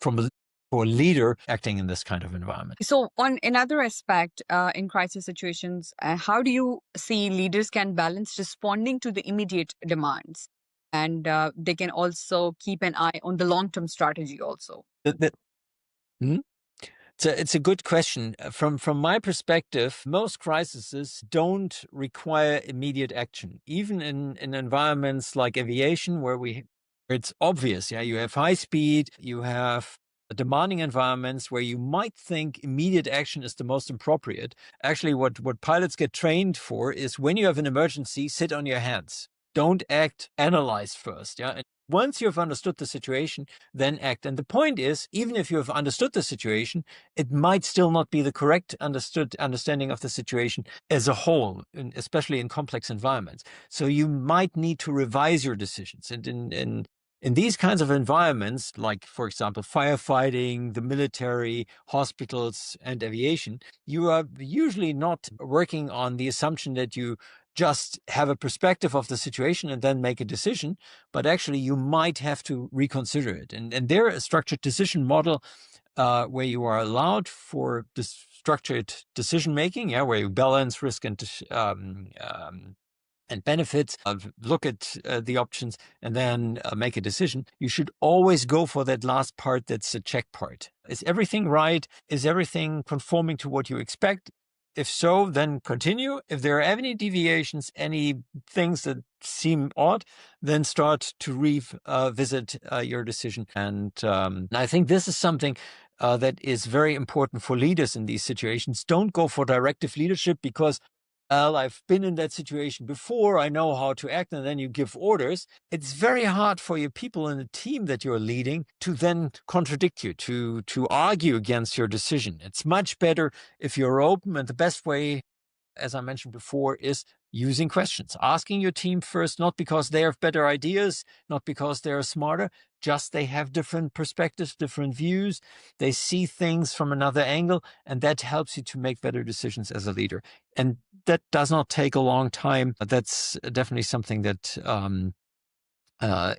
from for a leader acting in this kind of environment. So on another aspect, in crisis situations, how do you see leaders can balance responding to the immediate demands, and they can also keep an eye on the long-term strategy also? Hmm? It's a good question. From my perspective, most crises don't require immediate action. Even in environments like aviation, where it's obvious, yeah, you have high speed, you have demanding environments where you might think immediate action is the most appropriate. Actually, what pilots get trained for is when you have an emergency, sit on your hands. Don't act, analyze first. Yeah. And once you have understood the situation, then act. And the point is, even if you have understood the situation, it might still not be the correct understanding of the situation as a whole, especially in complex environments. So you might need to revise your decisions. And in these kinds of environments, like, for example, firefighting, the military, hospitals, and aviation, you are usually not working on the assumption that you just have a perspective of the situation and then make a decision, but actually you might have to reconsider it. And there, a structured decision model where you are allowed for this structured decision making, yeah, where you balance risk and benefits, look at the options, and then make a decision. You should always go for that last part that's the check part. Is everything right? Is everything conforming to what you expect? If so, then continue. If there are any deviations, any things that seem odd, then start to revisit your decision. And I think this is something that is very important for leaders in these situations. Don't go for directive leadership because, well, I've been in that situation before, I know how to act, and then you give orders. It's very hard for your people in the team that you're leading to then contradict you, to argue against your decision. It's much better if you're open, and the best way, as I mentioned before, is using questions, asking your team first, not because they have better ideas, not because they're smarter, just they have different perspectives, different views. They see things from another angle, and that helps you to make better decisions as a leader. And that does not take a long time. That's definitely something that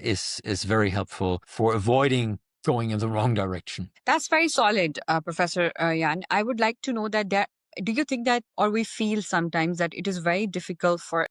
is very helpful for avoiding going in the wrong direction. That's very solid, Professor Jan. I would like to know that do you think that, or we feel sometimes that it is very difficult for